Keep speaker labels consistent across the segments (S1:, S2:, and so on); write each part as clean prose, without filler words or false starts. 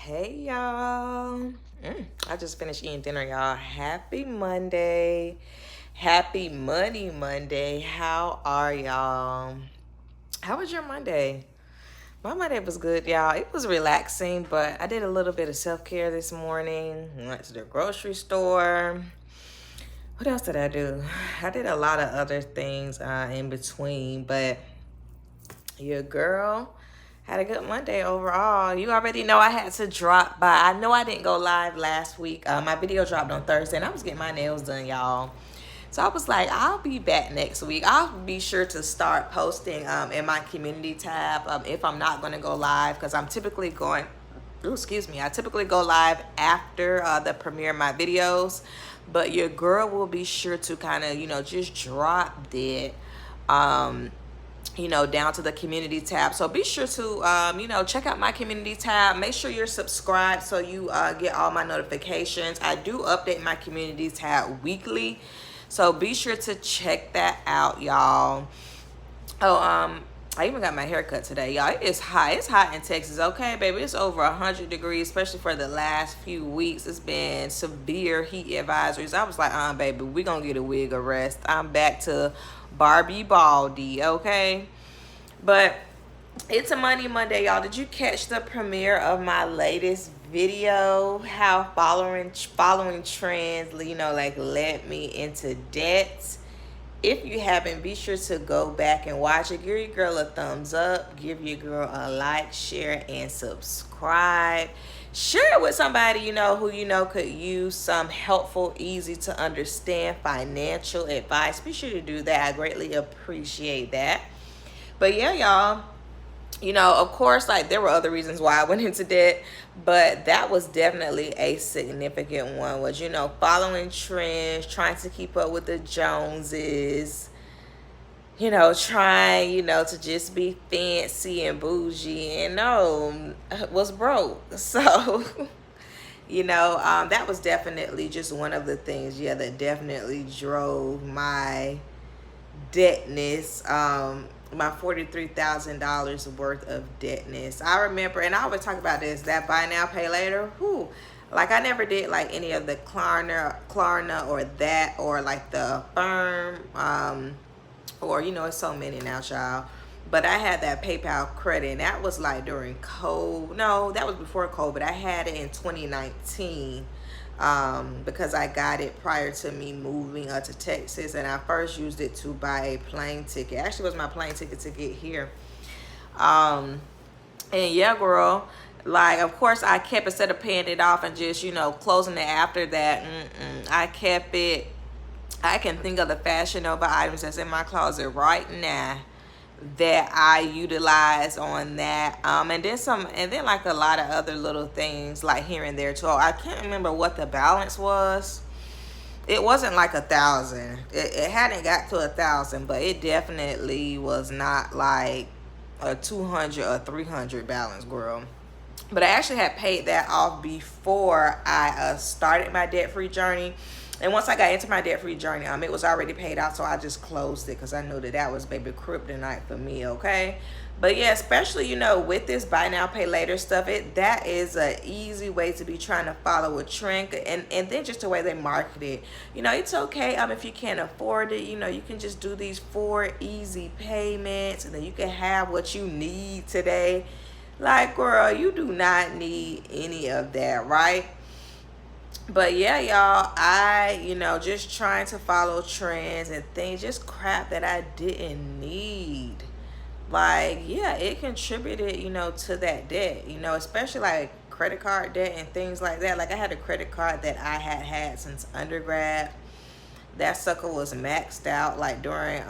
S1: Hey y'all. I just finished eating dinner, y'all. Happy Monday. Happy Money Monday. How are y'all? How was your Monday? My Monday was good, y'all. It was relaxing, but I did a little bit of self-care this morning. Went to the grocery store. What else did I do? I did a lot of other things in between, but your girl had a good Monday overall. You already know I had to drop by. I know I didn't go live last week. My video dropped on Thursday, and I was getting my nails done, y'all. So I was like, I'll be back next week. I'll be sure to start posting in my community tab if I'm not going to go live, because I'm typically going, I typically go live after the premiere of my videos. But your girl will be sure to kind of, just drop that. Down to the community tab. So be sure to, check out my community tab. Make sure you're subscribed so you get all my notifications. I do update my community tab weekly. So be sure to check that out, y'all. Oh, I even got my hair cut today, y'all. It is hot. It's hot in Texas, okay, baby? It's over 100 degrees, especially for the last few weeks. It's been severe heat advisories. I was like, baby, we gonna get a wig of rest. I'm back to Barbie Baldy, okay? But it's a Money Monday, y'all. Did you catch the premiere of my latest video? How following trends, led me into debt. If you haven't, be sure to go back and watch it. Give your girl a thumbs up. Give your girl a like, share, and subscribe. Share it with somebody who could use some helpful, easy to understand financial advice. Be sure to do that. I greatly appreciate that. But yeah, y'all. Of course, there were other reasons why I went into debt, but that was definitely a significant one. Was, following trends, trying to keep up with the Joneses, trying, to just be fancy and bougie, and was broke. So, that was definitely just one of the things, that definitely drove my debtness, my $43,000 worth of debtness. I remember, and I always talk about this, that buy now, pay later. I never did any of the Klarna or that, or the Firm, or it's so many now, child. But I had that PayPal credit, and that was during COVID. No, that was before COVID. I had it in 2019. Because I got it prior to me moving to Texas, and I first used it to buy a plane ticket. Actually, it was my plane ticket to get here. And yeah, girl, of course I kept, instead of paying it off and just closing it after that, I kept it. I can think of the Fashion Nova items that's in my closet right now that I utilize on that, and then a lot of other little things here and there too. I can't remember what the balance was. It wasn't 1,000. It hadn't got to 1,000, but it definitely was not a 200 or 300 balance, girl. But I actually had paid that off before I started my debt-free journey. And once I got into my debt-free journey, it was already paid off, so I just closed it because I knew that was baby kryptonite for me, okay? But yeah, especially, with this buy now, pay later stuff, that is an easy way to be trying to follow a trend. And then just the way they market it. It's okay if you can't afford it, you can just do these 4 easy payments, and then you can have what you need today. Girl, you do not need any of that, right? But yeah, y'all, I, just trying to follow trends and things, just crap that I didn't need. Yeah, it contributed, to that debt, especially credit card debt and things like that. I had a credit card that I had since undergrad. That sucker was maxed out during,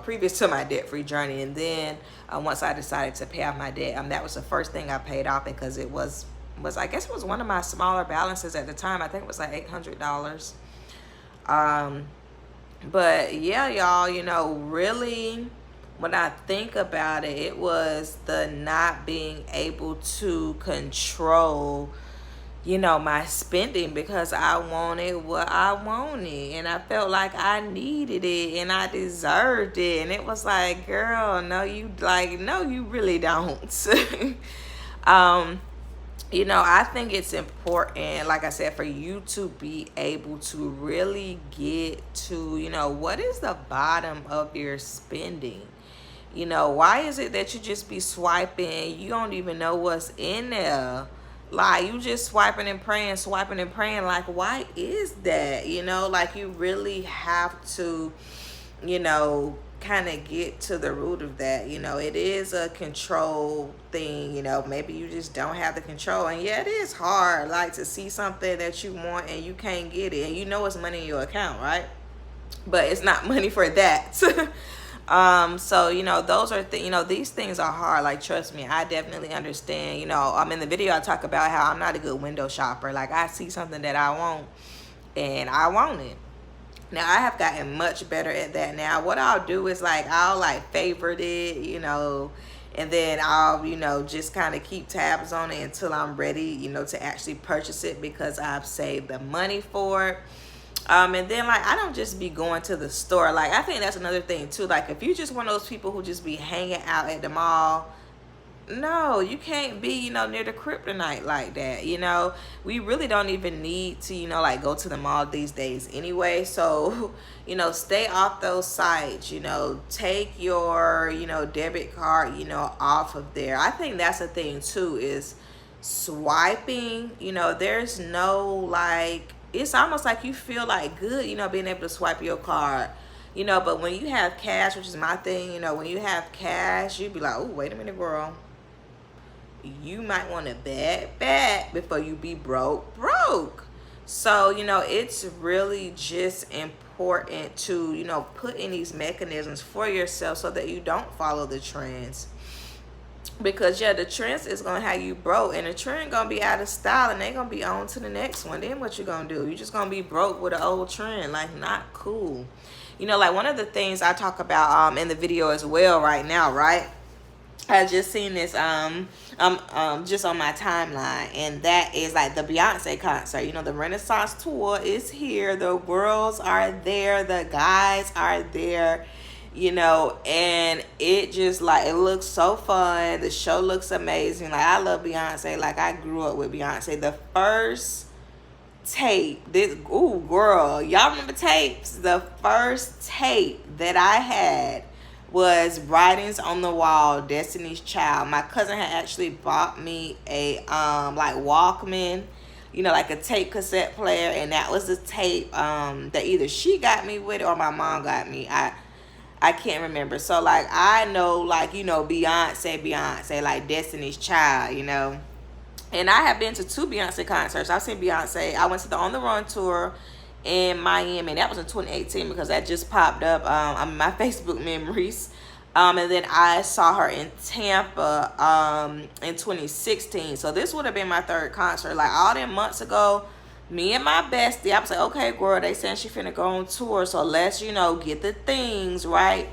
S1: previous to my debt-free journey. And then once I decided to pay off my debt, that was the first thing I paid off, because it was I guess it was one of my smaller balances at the time. I think it was $800. But yeah, y'all, really, when I think about it, it was the not being able to control, my spending, because I wanted what I wanted, and I felt like I needed it and I deserved it. And it was girl, no, you really don't. You know, I think it's important, like I said, for you to be able to really get to, you know, what is the bottom of your spending? You know, why is it that you just be swiping? You don't even know what's in there. Like, you just swiping and praying, swiping and praying. Like, why is that? You know, like, you really have to, you know, kind of get to the root of that. You know, it is a control thing. You know, maybe you just don't have the control. And yeah, it is hard, like, to see something that you want and you can't get it. And you know it's money in your account, right? But it's not money for that. So, you know, those are you know, these things are hard. Like, trust me, I definitely understand. You know, in the video I talk about how I'm not a good window shopper. Like, I see something that I want and I want it. Now, I have gotten much better at that now. What I'll do is, like, I'll, like, favorite it, you know, and then I'll, you know, just kind of keep tabs on it until I'm ready, you know, to actually purchase it because I've saved the money for it. And then, like, I don't just be going to the store. Like, I think that's another thing, too. Like, if you just one of those people who just be hanging out at the mall, no, you can't be, you know, near the kryptonite like that. You know, we really don't even need to, you know, like, go to the mall these days anyway. So, you know, stay off those sites. You know, take your, you know, debit card, you know, off of there. I think that's the thing too, is swiping. You know, there's no, like, it's almost like you feel like good, you know, being able to swipe your card. You know, but when you have cash, which is my thing, you know, when you have cash, you be like, oh, wait a minute, girl. You might want to bad before you be broke. So, you know, it's really just important to, you know, put in these mechanisms for yourself so that you don't follow the trends. Because yeah, the trends is gonna have you broke, and the trend gonna be out of style, and they gonna be on to the next one. Then what you gonna do? You just gonna be broke with an old trend. Like, not cool. You know, like, one of the things I talk about in the video as well right now, right? I just seen this just on my timeline, and that is, like, the Beyonce concert. You know, the Renaissance tour is here. The girls are there, the guys are there, you know, and it just, like, it looks so fun. The show looks amazing. Like, I love Beyonce. Like, I grew up with Beyonce. The first tape, ooh, girl, y'all remember tapes? The first tape that I had was Writings on the Wall, Destiny's Child. My cousin had actually bought me a like, Walkman, you know, like a tape cassette player, and that was the tape that either she got me with or my mom got me. I can't remember. So, like, I know, like, you know, Beyonce, like, Destiny's Child, you know. And I have been to 2 Beyonce concerts. I've seen Beyonce. I went to the On the Run tour in Miami, and that was in 2018 because that just popped up on my Facebook memories. And then I saw her in Tampa in 2016. So this would have been my 3rd concert. Like, all them months ago, me and my bestie, I was like, okay, girl, they saying she finna go on tour, so let's, you know, get the things, right?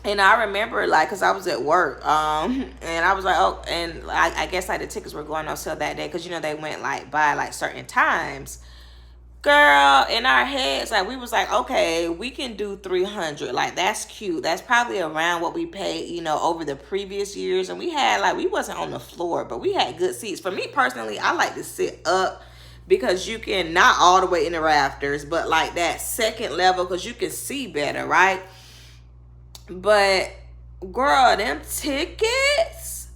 S1: And I remember, like, because I was at work, and I was like, oh, and I guess, like, the tickets were going on sale that day because, you know, they went, like, by, like, certain times. Girl, in our heads, like, we was like, okay, we can do 300. Like, that's cute. That's probably around what we paid, you know, over the previous years. And we had, like, we wasn't on the floor, but we had good seats. For me personally, I like to sit up because you can, not all the way in the rafters, but, like, that second level because you can see better, right? But, girl, them tickets,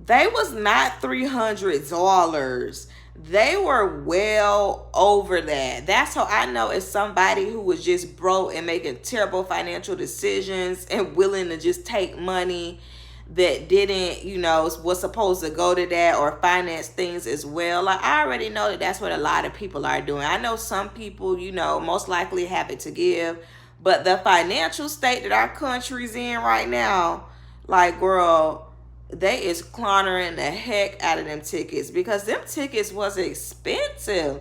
S1: they was not $300. They were well over that. That's how I know it's somebody who was just broke and making terrible financial decisions and willing to just take money that didn't, you know, was supposed to go to that or finance things as well. Like, I already know that that's what a lot of people are doing. I know some people, you know, most likely have it to give, but the financial state that our country's in right now, like, girl, they is clontering the heck out of them tickets because them tickets was expensive.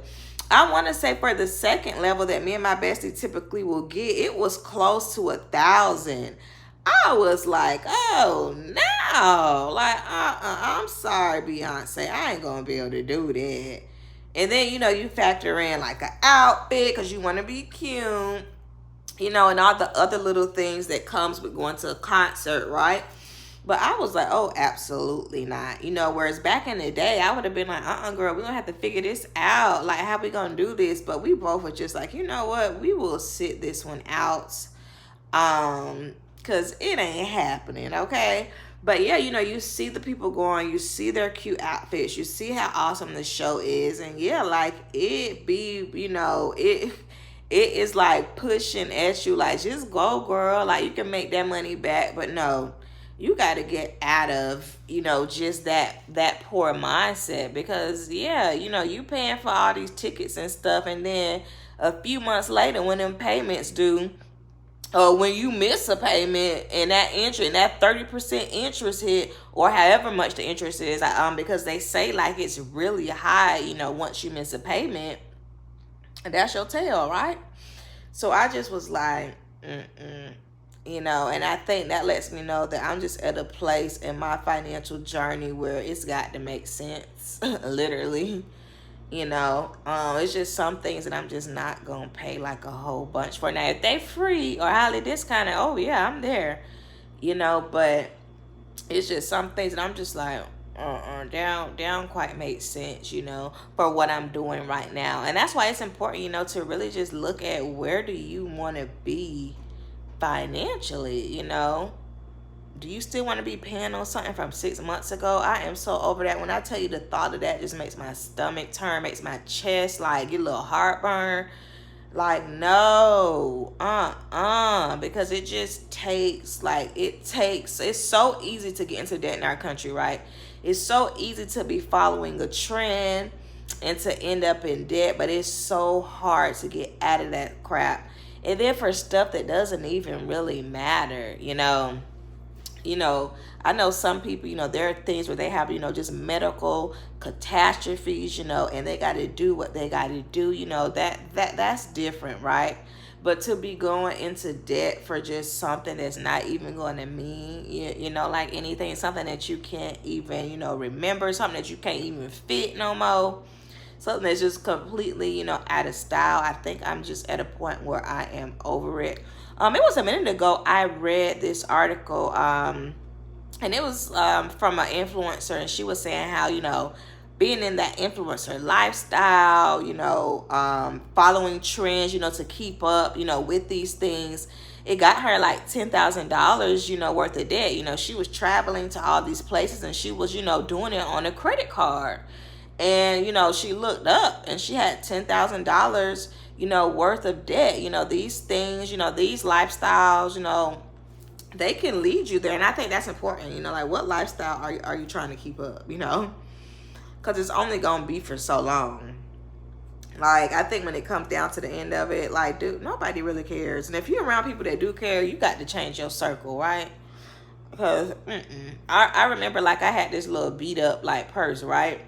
S1: I want to say for the second level that me and my bestie typically will get, it was close to $1,000. I was like, oh no, like, I'm sorry, Beyonce, I ain't gonna be able to do that. And then, you know, you factor in, like, an outfit because you want to be cute, you know, and all the other little things that comes with going to a concert, right? But I was like, oh, absolutely not. You know, whereas back in the day, I would have been like, girl, we're going to have to figure this out. Like, how we going to do this? But we both were just like, you know what? We will sit this one out. Because it ain't happening, okay? But yeah, you know, you see the people going, you see their cute outfits, you see how awesome the show is. And yeah, like, it be, you know, it is like pushing at you, like, just go, girl, like, you can make that money back. But no, you got to get out of, you know, just that poor mindset. Because yeah, you know, you paying for all these tickets and stuff, and then a few months later when them payments due, or when you miss a payment and that interest, and that 30% interest hit, or however much the interest is, because they say like it's really high, you know, once you miss a payment, and that's your tail, right? So I just was like, you know, and I think that lets me know that I'm just at a place in my financial journey where it's got to make sense, literally. You know, it's just some things that I'm just not gonna pay like a whole bunch for. Now, if they free or highly discounted, oh yeah, I'm there. You know, but it's just some things that I'm just like, down quite makes sense, you know, for what I'm doing right now. And that's why it's important, you know, to really just look at where do you want to be financially, you know. Do you still want to be paying on something from 6 months ago? I am so over that. When I tell you, the thought of that just makes my stomach turn, makes my chest like get a little heartburn. Like, no, because it just takes, it's so easy to get into debt in our country, right? It's so easy to be following a trend and to end up in debt, but it's so hard to get out of that crap. And then for stuff that doesn't even really matter, you know. You know, I know some people, you know, there are things where they have, you know, just medical catastrophes, you know, and they got to do what they got to do, you know, that's different, right? But to be going into debt for just something that's not even going to mean, you know, like anything, something that you can't even, you know, remember, something that you can't even fit no more, something that's just completely, you know, out of style. I think I'm just at a point where I am over it. It was a minute ago I read this article, and it was from an influencer, and she was saying how, you know, being in that influencer lifestyle, you know, following trends, you know, to keep up, you know, with these things, it got her like $10,000, you know, worth of debt. You know, she was traveling to all these places, and she was, you know, doing it on a credit card. And, you know, she looked up and she had $10,000, you know, worth of debt. You know, these things, you know, these lifestyles, you know, they can lead you there. And I think that's important. You know, like, what lifestyle are you trying to keep up, you know? Because it's only going to be for so long. Like, I think when it comes down to the end of it, like, dude, nobody really cares. And if you're around people that do care, you got to change your circle, right? Because I remember, like, I had this little beat up, like, purse, right?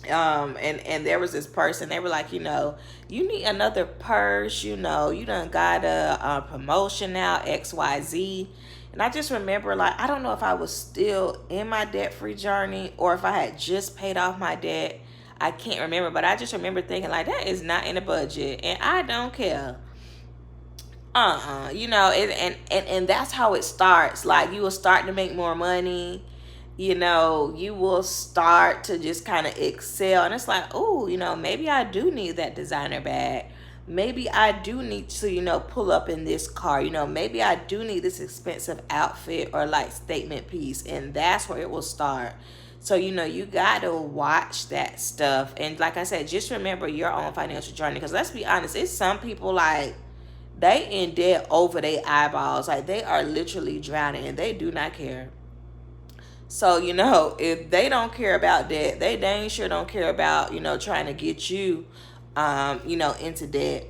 S1: And there was this person, they were like, you know, you need another purse, you know, you done got a promotion now, XYZ. And I just remember, like, I don't know if I was still in my debt-free journey or if I had just paid off my debt. I can't remember, but I just remember thinking, like, that is not in the budget, and I don't care. You know, and that's how it starts. Like, you will start to make more money, you know, you will start to just kind of excel. And it's like, oh, you know, maybe I do need that designer bag. Maybe I do need to, you know, pull up in this car. You know, maybe I do need this expensive outfit or like statement piece. And that's where it will start. So, you know, you got to watch that stuff. And like I said, just remember your own financial journey. Because let's be honest, it's some people, like, they in debt over their eyeballs. Like, they are literally drowning and they do not care. So, you know, if they don't care about that, they dang sure don't care about, you know, trying to get you, you know, into debt.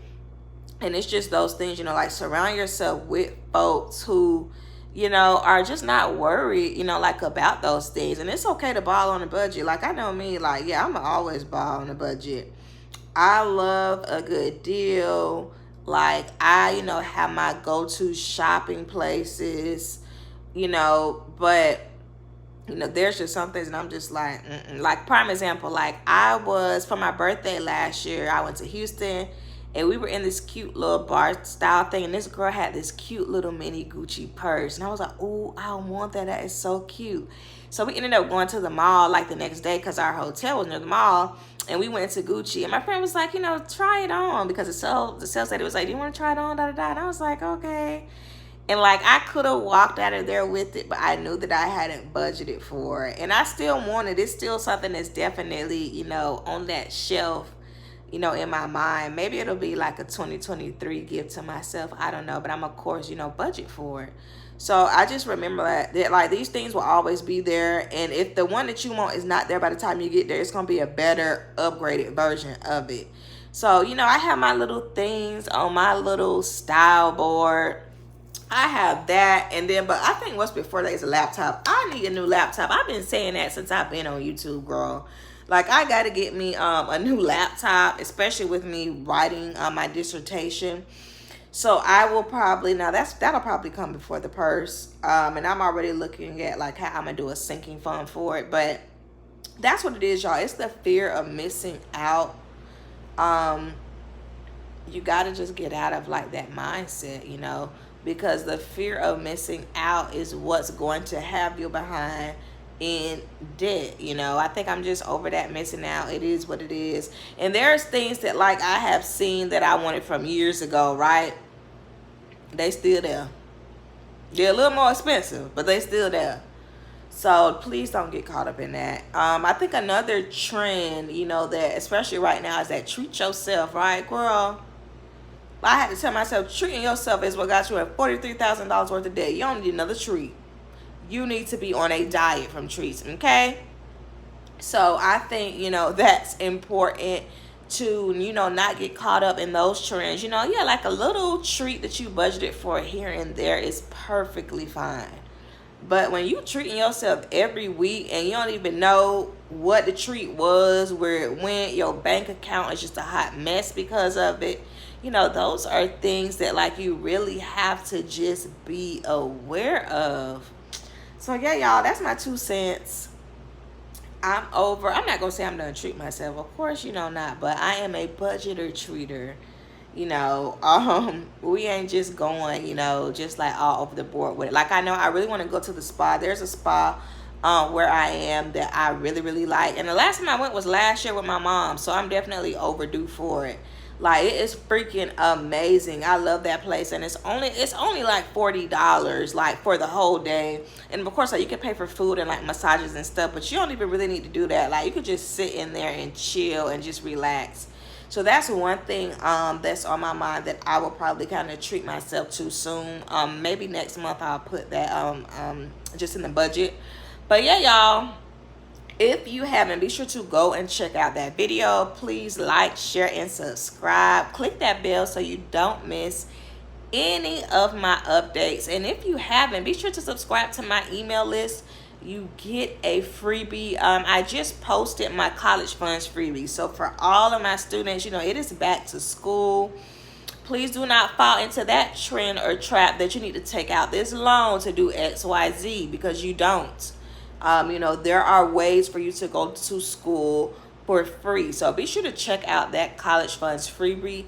S1: And it's just those things, you know, like, surround yourself with folks who, you know, are just not worried, you know, like, about those things. And it's okay to ball on a budget. Like, I know me, like, yeah, I'm always ball on a budget. I love a good deal. Like, I, you know, have my go-to shopping places, you know, but, you know, there's just some things and I'm just like, like, prime example, like, I was, for my birthday last year, I went to Houston and we were in this cute little bar style thing, and this girl had this cute little mini Gucci purse, and I was like, oh, I want that. That is so cute. So we ended up going to the mall like the next day because our hotel was near the mall, and we went to Gucci, and my friend was like, you know, try it on, because the sales lady was like, do you want to try it on, da da da, and I was like, okay. And like, I could have walked out of there with it, but I knew that I hadn't budgeted for it, and I still want it. It's still something that's definitely, you know, on that shelf, you know, in my mind. Maybe it'll be like a 2023 gift to myself, I don't know, but I'm of course, you know, budget for it. So I just remember that like these things will always be there, and if the one that you want is not there by the time you get there, it's gonna be a better upgraded version of it. So, you know, I have my little things on my little style board. I have that, and then, but I think what's before that is a laptop. I need a new laptop. I've been saying that since I've been on YouTube, girl. Like, I got to get me a new laptop, especially with me writing my dissertation. So I will probably, now that'll probably come before the purse. And I'm already looking at like how I'm gonna do a sinking fund for it. But that's what it is, y'all. It's the fear of missing out. You gotta just get out of like that mindset, you know, because the fear of missing out is what's going to have you behind in debt. You know, I think I'm just over that missing out. It is what it is. And there's things that like I have seen that I wanted from years ago, right? They still there. They're a little more expensive, but they still there. So please don't get caught up in that. I think another trend, you know, that especially right now is that treat yourself, right, girl? I had to tell myself, treating yourself is what got you at $43,000 worth of debt. You don't need another treat. You need to be on a diet from treats, okay? So I think, you know, that's important to, you know, not get caught up in those trends. You know, yeah, like a little treat that you budgeted for here and there is perfectly fine. But when you treating yourself every week and you don't even know what the treat was, where it went, your bank account is just a hot mess because of it, you know, those are things that like you really have to just be aware of. So yeah, y'all, that's my 2 cents. I'm not gonna say I'm gonna treat myself, of course, you know, not, but I am a budgeter treater. You know, we ain't just going, you know, just like all over the board with it. Like, I know I really want to go to the spa. There's a spa where I am that I really, really like. And the last time I went was last year with my mom. So I'm definitely overdue for it. Like, it is freaking amazing. I love that place. And it's only like $40, like, for the whole day. And of course, like, you can pay for food and like massages and stuff, but you don't even really need to do that. Like, you could just sit in there and chill and just relax. So that's one thing that's on my mind that I will probably kind of treat myself to soon. Maybe next month I'll put that just in the budget. But yeah, y'all, if you haven't, be sure to go and check out that video. Please like, share, and subscribe. Click that bell so you don't miss any of my updates. And if you haven't, be sure to subscribe to my email list. You get a freebie. I just posted my college funds freebie. So for all of my students, you know, it is back to school. Please do not fall into that trend or trap that you need to take out this loan to do XYZ, because you don't. You know, there are ways for you to go to school for free. So be sure to check out that college funds freebie.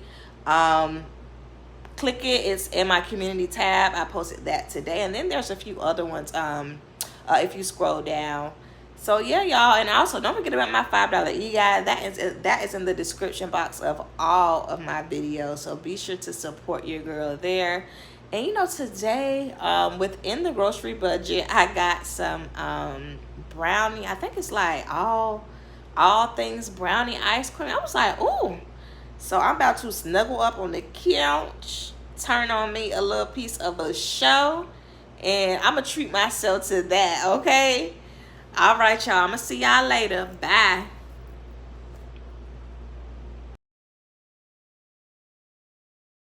S1: Click it. It's in my community tab. I posted that today. And then there's a few other ones if you scroll down. So yeah, y'all, and also don't forget about my $5 e-guide. That is in the description box of all of my videos. So be sure to support your girl there. And you know, today within the grocery budget, I got some brownie. I think it's like all things brownie ice cream. I was like, ooh. So I'm about to snuggle up on the couch, turn on me a little piece of a show, and I'm going to treat myself to that, okay? All right, y'all. I'm going to see y'all later. Bye.